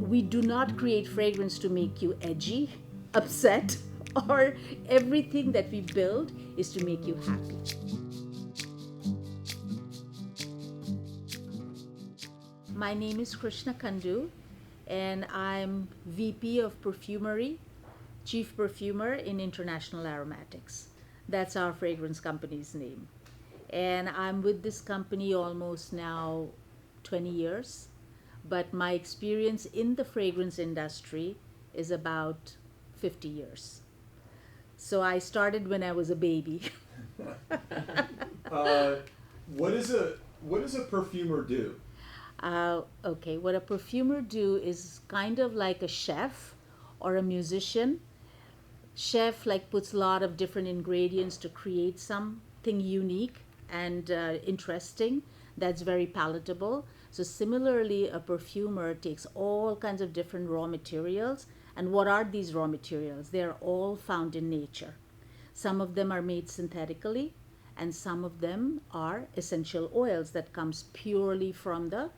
we do not create fragrance to make you edgy, upset, or everything that we build is to make you happy. My name is Krishna Kundu, and I'm VP of Perfumery, Chief Perfumer in International Aromatics. That's our fragrance company's name. And I'm with this company almost now 20 years, but my experience in the fragrance industry is about 50 years. So I started when I was a baby. What does a perfumer do? Okay, what a perfumer do is kind of like a chef or a musician. Chef like puts a lot of different ingredients to create something unique and interesting that's very palatable. So similarly, a perfumer takes all kinds of different raw materials. And what are these raw materials? They're all found in nature. Some of them are made synthetically, and some of them are essential oils that comes purely from the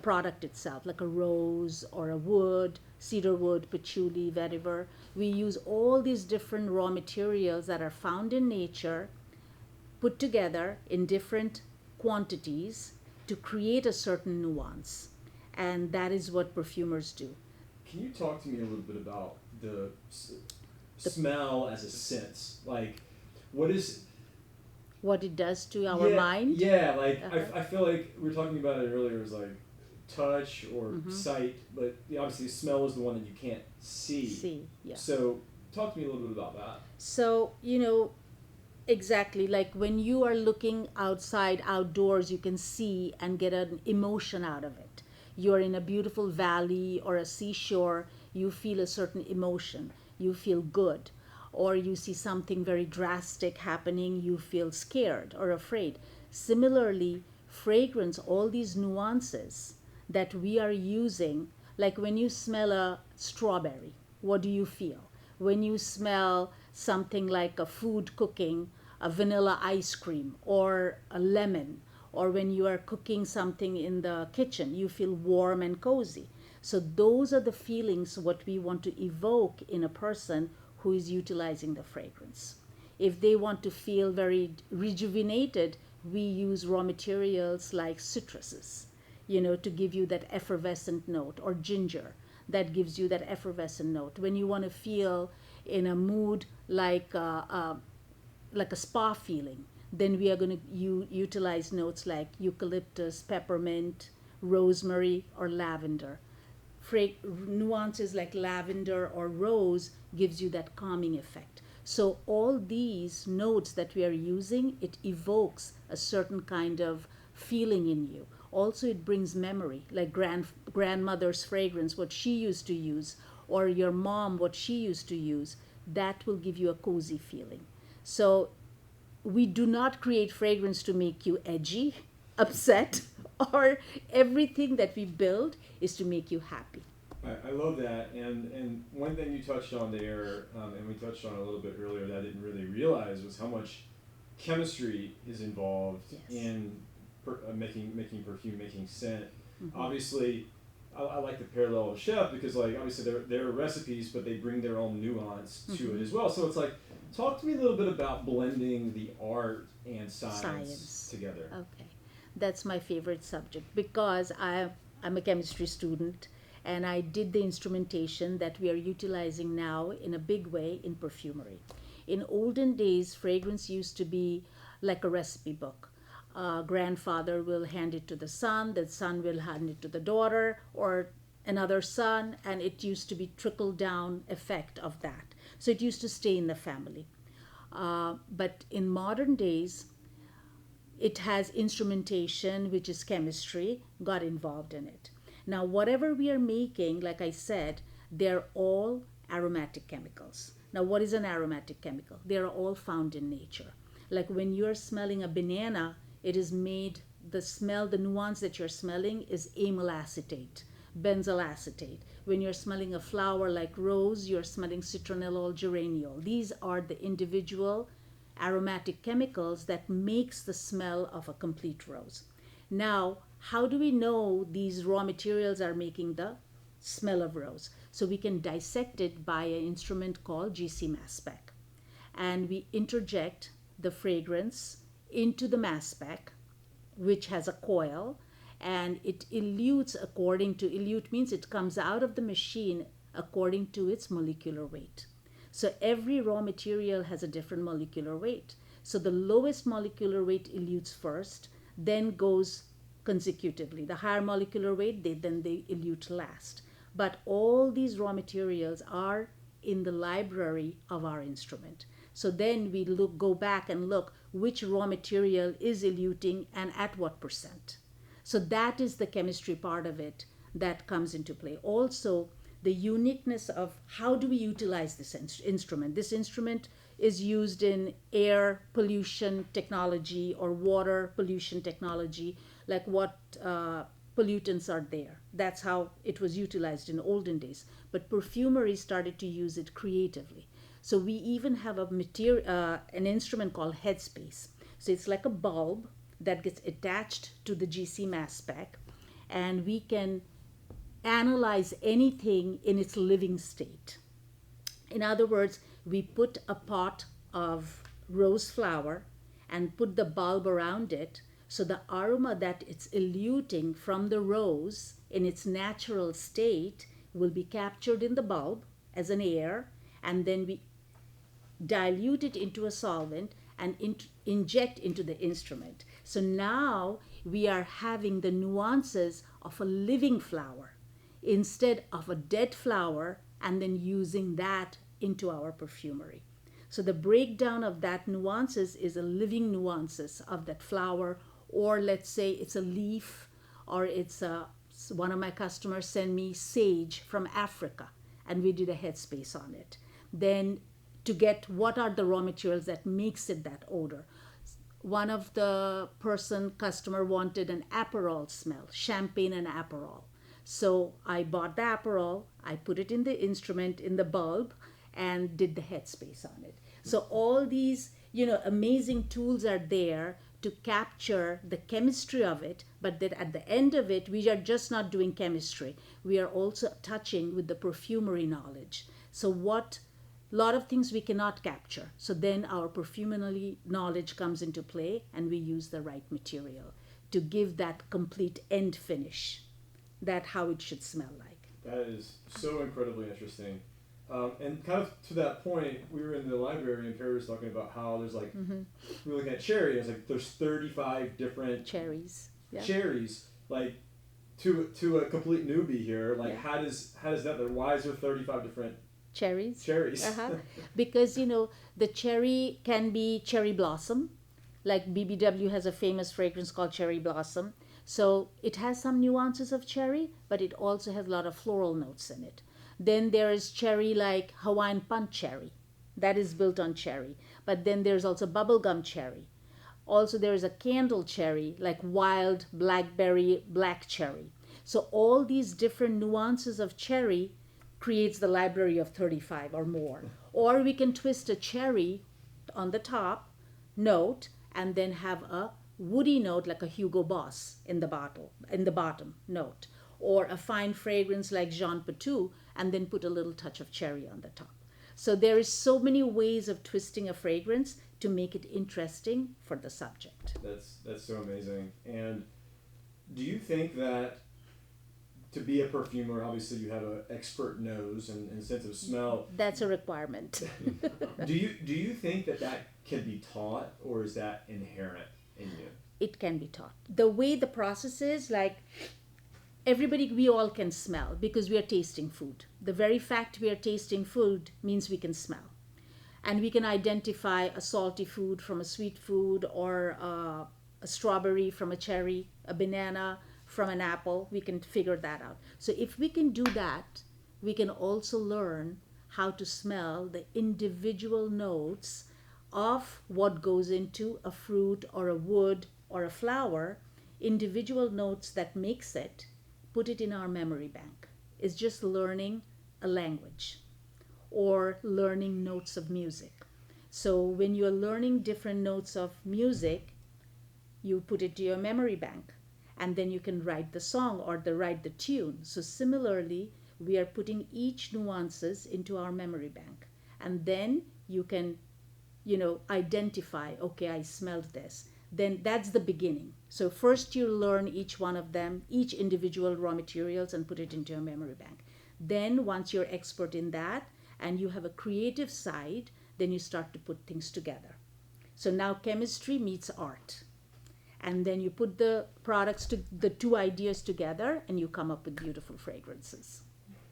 product itself, like a rose or a wood, cedar wood, patchouli, vetiver. We use all these different raw materials that are found in nature, put together in different quantities to create a certain nuance. And that is what perfumers do. Can you talk to me a little bit about the smell as a sense? Like, what is What it does to our mind. Yeah, like I feel like we were talking about it earlier. It was like touch or sight, but obviously smell is the one that you can't see. Yeah. So talk to me a little bit about that. So, exactly like when you are looking outside, outdoors, you can see and get an emotion out of it. You're in a beautiful valley or a seashore, you feel a certain emotion, you feel good. Or you see something very drastic happening, you feel scared or afraid. Similarly, fragrance, all these nuances that we are using, like when you smell a strawberry, what do you feel? When you smell something like a food cooking, a vanilla ice cream, or a lemon, or when you are cooking something in the kitchen, you feel warm and cozy. So those are the feelings what we want to evoke in a person who is utilizing the fragrance. If they want to feel very rejuvenated, we use raw materials like citruses, to give you that effervescent note, or ginger that gives you that effervescent note. When you want to feel in a mood like a spa feeling, then we are going to utilize notes like eucalyptus, peppermint, rosemary, or lavender. Nuances like lavender or rose gives you that calming effect. So all these notes that we are using, it evokes a certain kind of feeling in you. Also, it brings memory, like grandmother's fragrance, what she used to use, or your mom, what she used to use. That will give you a cozy feeling. So we do not create fragrance to make you edgy, upset, or everything that we build is to make you happy. I love that, and one thing you touched on there, and we touched on a little bit earlier that I didn't really realize was how much chemistry is involved in making perfume, making scent. Obviously, I like the parallel of chef because, like, obviously they're recipes, but they bring their own nuance to it as well. So it's like, talk to me a little bit about blending the art and science together. Okay, that's my favorite subject because I'm a chemistry student, and I did the instrumentation that we are utilizing now in a big way in perfumery. In olden days, fragrance used to be like a recipe book. Grandfather will hand it to the son will hand it to the daughter, or another son, and it used to be trickle down effect of that. So it used to stay in the family. But in modern days, it has instrumentation, which is chemistry, got involved in it. Now, whatever we are making, like I said, they're all aromatic chemicals. Now, what is an aromatic chemical? They're all found in nature. Like when you're smelling a banana, it is made, the nuance that you're smelling is amyl acetate, benzyl acetate. When you're smelling a flower like rose, you're smelling citronellol geraniol. These are the individual aromatic chemicals that makes the smell of a complete rose. Now, how do we know these raw materials are making the smell of rose. So we can dissect it by an instrument called GC mass spec. And we interject the fragrance into the mass spec, which has a coil, and it elutes according to, elute means it comes out of the machine according to its molecular weight. So every raw material has a different molecular weight. So the lowest molecular weight elutes first, then goes consecutively. The higher molecular weight, then they elute last. But all these raw materials are in the library of our instrument. So then we go back and look which raw material is eluting and at what percent. So that is the chemistry part of it that comes into play. Also, the uniqueness of how do we utilize this instrument. This instrument is used in air pollution technology or water pollution technology, like what pollutants are there. That's how it was utilized in olden days. But perfumery started to use it creatively. So we even have an instrument called headspace. So it's like a bulb that gets attached to the GC mass spec, and we can analyze anything in its living state. In other words, we put a pot of rose flower and put the bulb around it, so the aroma that it's eluting from the rose in its natural state will be captured in the bulb as an air, and then we dilute it into a solvent and inject into the instrument. So now we are having the nuances of a living flower instead of a dead flower, and then using that into our perfumery. So the breakdown of that nuances is a living nuances of that flower, or let's say it's a leaf, or it's one of my customers sent me sage from Africa, and we did a headspace on it. Then to get what are the raw materials that makes it that odor. One of the customer wanted an Aperol smell, champagne and Aperol. So I bought the Aperol, I put it in the instrument, in the bulb, and did the headspace on it. So all these, amazing tools are there to capture the chemistry of it, but that at the end of it, we are just not doing chemistry. We are also touching with the perfumery knowledge. So a lot of things we cannot capture. So then our perfumery knowledge comes into play, and we use the right material to give that complete end finish. That how it should smell like. That is so incredibly interesting. And kind of to that point, we were in the library and Perry was talking about how there's like, we were looking at cherry, it's like there's 35 different cherries. Yeah. Cherries. Like to a complete newbie here, like how does that, why is there 35 different cherries? Uh-huh. Because, the cherry can be cherry blossom. Like BBW has a famous fragrance called Cherry Blossom. So it has some nuances of cherry, but it also has a lot of floral notes in it. Then there is cherry like Hawaiian punch cherry. That is built on cherry. But then there's also bubblegum cherry. Also there is a candle cherry like wild blackberry black cherry. So all these different nuances of cherry creates the library of 35 or more. Or we can twist a cherry on the top note and then have a woody note like a Hugo Boss in the bottom note, or a fine fragrance like Jean Patou, and then put a little touch of cherry on the top. So there is so many ways of twisting a fragrance to make it interesting for the subject. That's so amazing. And do you think that to be a perfumer, obviously you have an expert nose and sense of smell. That's a requirement. Do you think that can be taught, or is that inherent in you? It can be taught. The way the process is, like we all can smell because we are tasting food. The very fact we are tasting food means we can smell. And we can identify a salty food from a sweet food, or a strawberry from a cherry, a banana from an apple. We can figure that out. So if we can do that, we can also learn how to smell the individual notes of what goes into a fruit or a wood or a flower, individual notes that makes it, put it in our memory bank. It's just learning a language or learning notes of music. So when you're learning different notes of music, you put it to your memory bank, and then you can write the song or write the tune. So similarly, we are putting each nuances into our memory bank. And then you can, identify, okay, I smelled this. Then that's the beginning. So first you learn each one of them, each individual raw materials, and put it into your memory bank. Then once you're expert in that and you have a creative side, then you start to put things together. So now chemistry meets art. And then you put the products to the two ideas together and you come up with beautiful fragrances.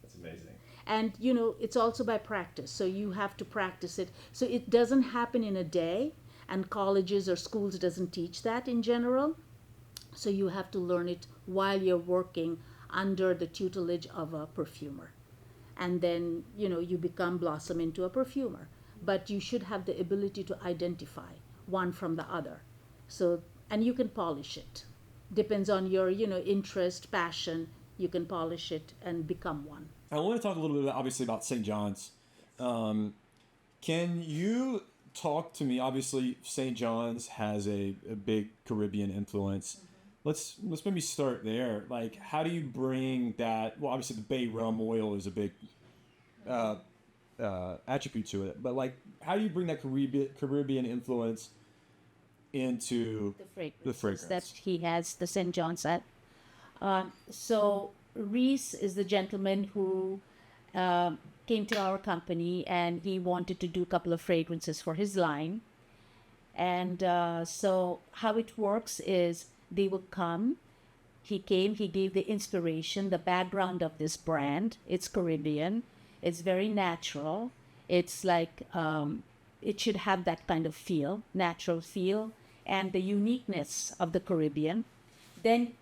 That's amazing. And it's also by practice, so you have to practice it. So it doesn't happen in a day, and colleges or schools doesn't teach that in general. So you have to learn it while you're working under the tutelage of a perfumer. And then you blossom into a perfumer, but you should have the ability to identify one from the other. So, and you can polish it, depends on your interest, passion. You can polish it and become one. I want to talk a little bit, obviously, about St. John's. Can you talk to me? Obviously, St. John's has a big Caribbean influence. Mm-hmm. Let's maybe start there. Like, how do you bring that? Well, obviously, the bay rum oil is a big attribute to it. But like, how do you bring that Caribbean influence into the fragrance that he has, the St. John's at? So Rhys is the gentleman who came to our company, and he wanted to do a couple of fragrances for his line. And so how it works is they will come. He came, he gave the inspiration, the background of this brand. It's Caribbean. It's very natural. It's like, it should have that kind of feel, natural feel, and the uniqueness of the Caribbean. Then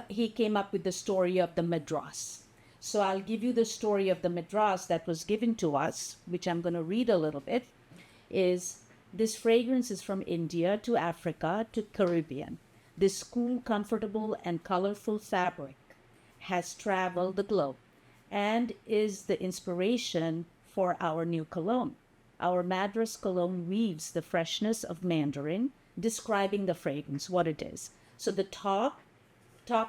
he came up with the story of the Madras. So I'll give you the story of the Madras that was given to us, which I'm going to read a little bit. This fragrance is from India to Africa to Caribbean. This cool, comfortable, and colorful fabric has traveled the globe and is the inspiration for our new cologne. Our Madras cologne weaves the freshness of mandarin, describing the fragrance, what it is. So the top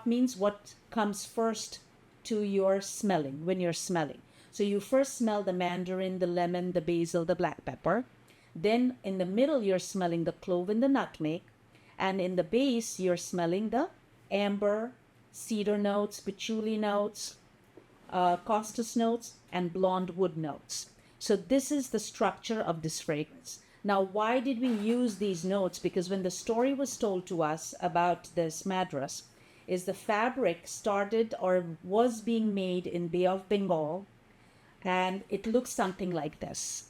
means what comes first to your smelling, when you're smelling. So you first smell the mandarin, the lemon, the basil, the black pepper. Then in the middle, you're smelling the clove and the nutmeg. And in the base, you're smelling the amber, cedar notes, patchouli notes, costus notes, and blonde wood notes. So this is the structure of this fragrance. Now, why did we use these notes? Because when the story was told to us about this Madras, is the fabric started or was being made in Bay of Bengal, and it looks something like this,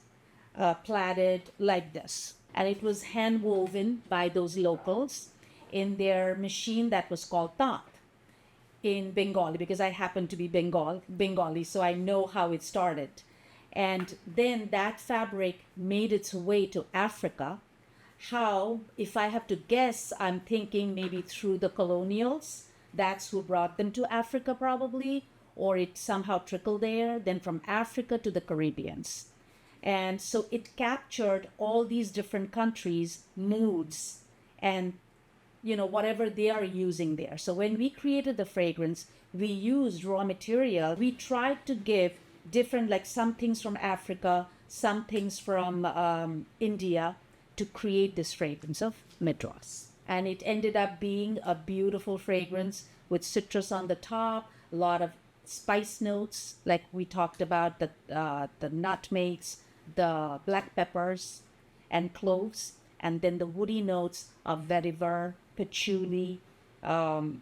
plaited like this. And it was hand woven by those locals in their machine that was called taat in Bengali, because I happen to be Bengali, so I know how it started. And then that fabric made its way to Africa. How, if I have to guess, I'm thinking maybe through the colonials. That's who brought them to Africa probably, or it somehow trickled there, then from Africa to the Caribbeans. And so it captured all these different countries' moods and, whatever they are using there. So when we created the fragrance, we used raw material. We tried to give different, like some things from Africa, some things from India, to create this fragrance of Madras. And it ended up being a beautiful fragrance with citrus on the top, a lot of spice notes, like we talked about, the nutmegs, the black peppers and cloves, and then the woody notes of vetiver, patchouli, and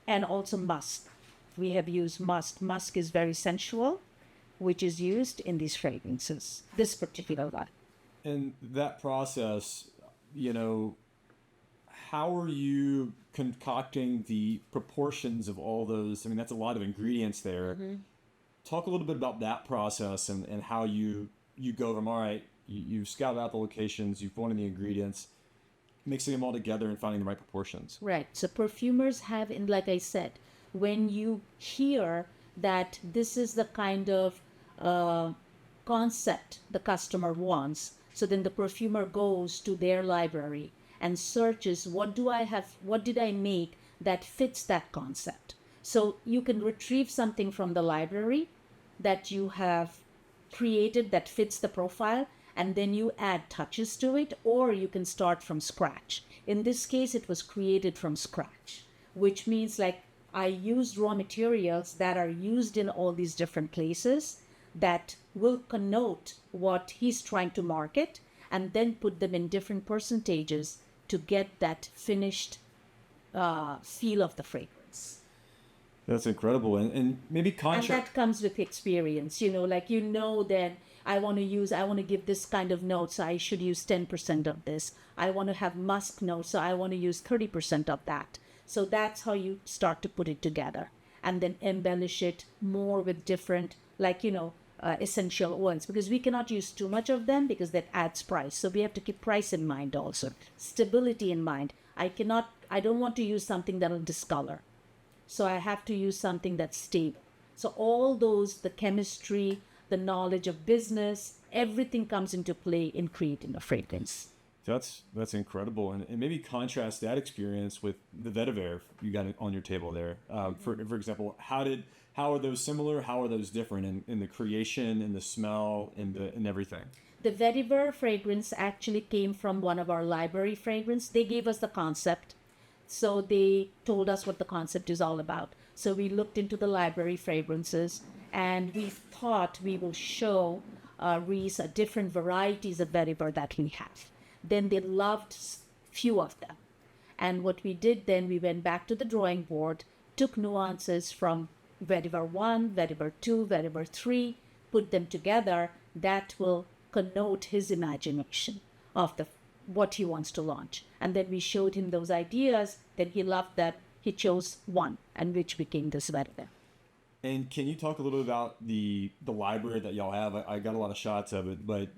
also musk. We have used musk. Musk is very sensual, which is used in these fragrances, this particular one. And that process, how are you concocting the proportions of all those? I mean, that's a lot of ingredients there. Mm-hmm. Talk a little bit about that process and how you go from, all right, you scout out the locations, you've wanted the ingredients, mixing them all together and finding the right proportions. Right. So perfumers have, like I said, when you hear that this is the kind of concept the customer wants, so then the perfumer goes to their library and searches, what did I make that fits that concept? So you can retrieve something from the library that you have created that fits the profile, and then you add touches to it, or you can start from scratch. In this case, it was created from scratch, which means like I used raw materials that are used in all these different places that will connote what he's trying to market, and then put them in different percentages to get that finished feel of the fragrance. That's incredible. And maybe And contrast. that comes with experience, like that I want to give this kind of note, so I should use 10% of this. I want to have musk notes, so I want to use 30% of that. So that's how you start to put it together, and then embellish it more with different, essential oils, because we cannot use too much of them because that adds price. So we have to keep price in mind, also stability in mind. I don't want to use something that'll discolor, so I have to use something that's stable. So all those, the chemistry, the knowledge of business, everything comes into play in creating a fragrance. That's incredible, and maybe contrast that experience with the vetiver you got on your table there. For example, how are those similar? How are those different in the creation, in the smell, in everything? The vetiver fragrance actually came from one of our library fragrance. They gave us the concept, so they told us what the concept is all about. So we looked into the library fragrances, and we thought we will show Rhys different varieties of vetiver that we have. Then they loved few of them. And what we did then, we went back to the drawing board, took nuances from vetiver 1, vetiver 2, vetiver 3, put them together. That will connote his imagination of what he wants to launch. And then we showed him those ideas, then he loved that. He chose one, and which became this vetiver. And can you talk a little about the library that y'all have? I got a lot of shots of it, but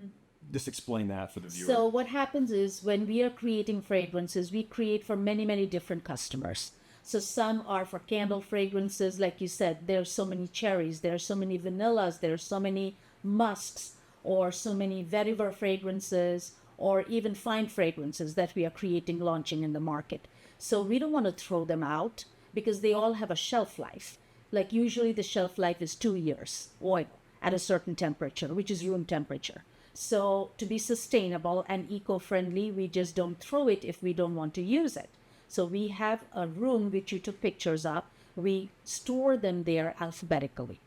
just explain that for the viewer. So what happens is when we are creating fragrances, we create for many, many different customers. So some are for candle fragrances, like you said, there are so many cherries, there are so many vanillas, there are so many musks, or so many vetiver fragrances, or even fine fragrances that we are creating, launching in the market. So we don't want to throw them out because they all have a shelf life. Like usually the shelf life is 2 years, oil at a certain temperature, which is room temperature. So to be sustainable and eco-friendly, we just don't throw it if we don't want to use it. So we have a room which you took pictures of. We store them there alphabetically.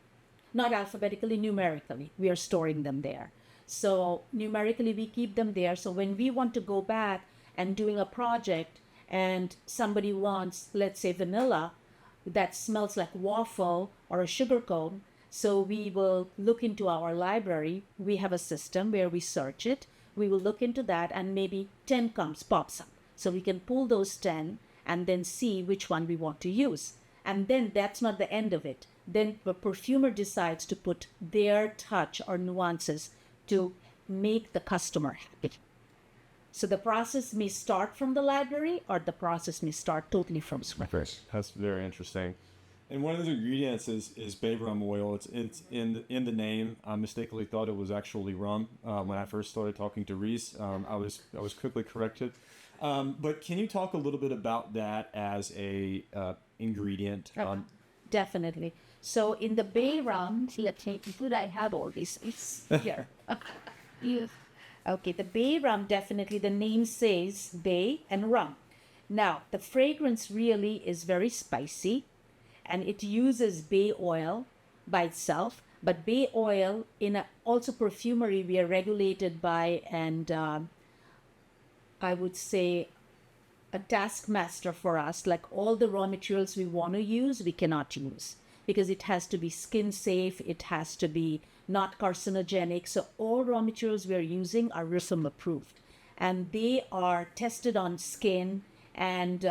Not alphabetically, numerically. We are storing them there. So numerically, we keep them there. So when we want to go back and doing a project and somebody wants, let's say, vanilla that smells like waffle or a sugar cone, so we will look into our library. We have a system where we search it. We will look into that, and maybe 10 pops up. So we can pull those 10 and then see which one we want to use. And then that's not the end of it. Then the perfumer decides to put their touch or nuances to make the customer happy. So the process may start from the library, or the process may start totally from scratch. That's very interesting. And one of the ingredients is bay rum oil. It's in the name. I mistakenly thought it was actually rum when I first started talking to Rhys. I was quickly corrected. But can you talk a little bit about that as a ingredient? Definitely. So in the bay rum, I have all these here. Yeah. Okay, the bay rum, definitely the name says bay and rum. Now, the fragrance really is very spicy, and it uses bay oil by itself. But bay oil, also perfumery, we are regulated by, and I would say a taskmaster for us. Like all the raw materials we want to use, we cannot use because it has to be skin safe. It has to be not carcinogenic. So all raw materials we are using are RIFM approved, and they are tested on skin and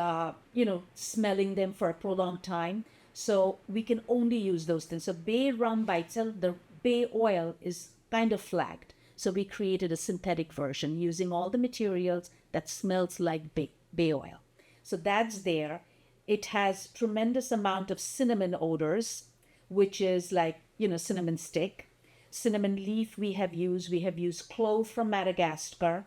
smelling them for a prolonged time. So we can only use those things. So bay rum by itself, the bay oil is kind of flagged. So we created a synthetic version using all the materials that smells like bay oil. So that's there. It has tremendous amount of cinnamon odors, which is like, cinnamon stick. Cinnamon leaf we have used clove from Madagascar.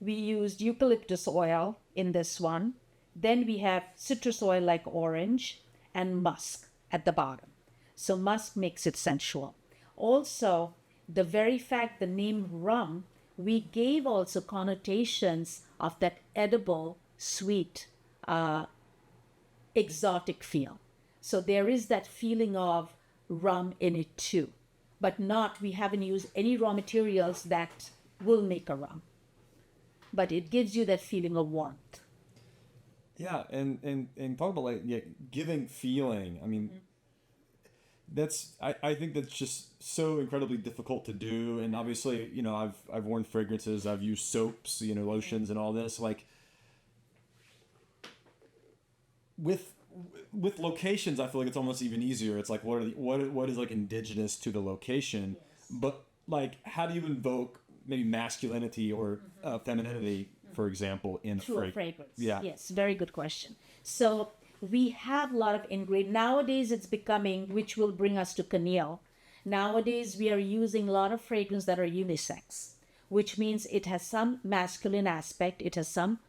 We used eucalyptus oil in this one. Then we have citrus oil like orange, and musk at the bottom. So musk makes it sensual. Also, the very fact the name rum, we gave also connotations of that edible, sweet, exotic feel. So there is that feeling of rum in it too. But we haven't used any raw materials that will make a rum. But it gives you that feeling of warmth. Yeah, and talk about like giving feeling. I mean, I think that's just so incredibly difficult to do. And obviously, I've worn fragrances, I've used soaps, lotions and all this. Like with locations, I feel like it's almost even easier. It's like what is like indigenous to the location, but like how do you invoke maybe masculinity or femininity, for example, in Through a fragrance. Yeah. Yes, very good question. So we have a lot of ingredients. Nowadays it's becoming, which will bring us to Canil. Nowadays we are using a lot of fragrances that are unisex, which means it has some masculine aspect, it has some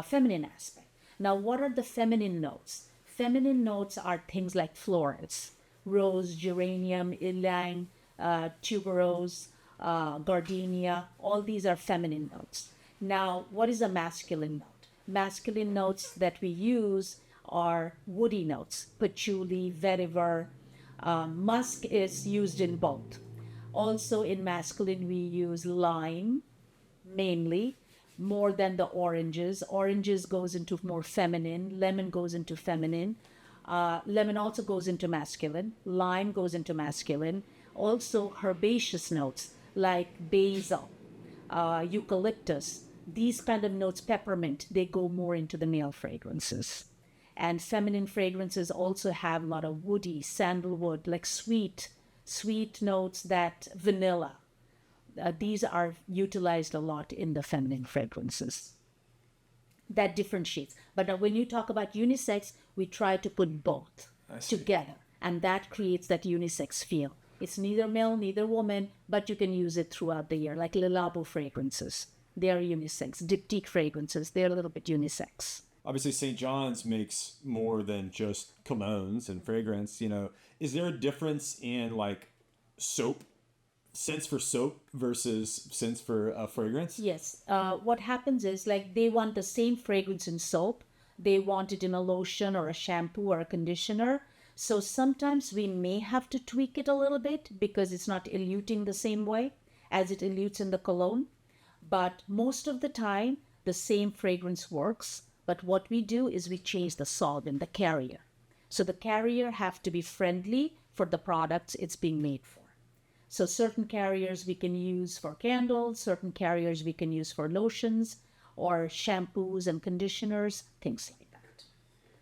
feminine aspect. Now, what are the feminine notes? Feminine notes are things like florals, rose, geranium, ylang, tuberose, gardenia. All these are feminine notes. Now, what is a masculine note? Masculine notes that we use are woody notes, patchouli, vetiver. Musk is used in both. Also, in masculine, we use lime mainly, more than the oranges. Oranges goes into more feminine. Lemon goes into feminine. Lemon also goes into masculine. Lime goes into masculine. Also herbaceous notes like basil, eucalyptus. These kind of notes, peppermint, they go more into the male fragrances. And feminine fragrances also have a lot of woody, sandalwood, like sweet notes, that vanilla. These are utilized a lot in the feminine fragrances. That differentiates. But when you talk about unisex, we try to put both together, and that creates that unisex feel. It's neither male, neither woman, but you can use it throughout the year, like Le Labo fragrances. They are unisex. Diptyque fragrances, they're a little bit unisex. Obviously, St. John's makes more than just colognes and fragrance. Is there a difference in like soap, scents for soap versus scents for fragrance? Yes. What happens is, like, they want the same fragrance in soap. They want it in a lotion or a shampoo or a conditioner. So sometimes we may have to tweak it a little bit because it's not eluting the same way as it elutes in the cologne. But most of the time, the same fragrance works. But what we do is we change the solvent, the carrier. So the carrier have to be friendly for the products it's being made for. So certain carriers we can use for candles, certain carriers we can use for lotions or shampoos and conditioners, things like that.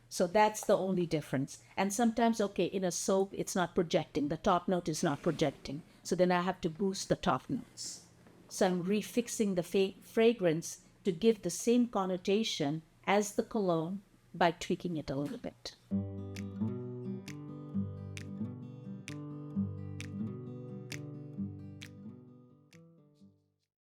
So that's the only difference. And sometimes, okay, in a soap, it's not projecting. The top note is not projecting. So then I have to boost the top notes. So I'm refixing the fragrance to give the same connotation as the cologne by tweaking it a little bit.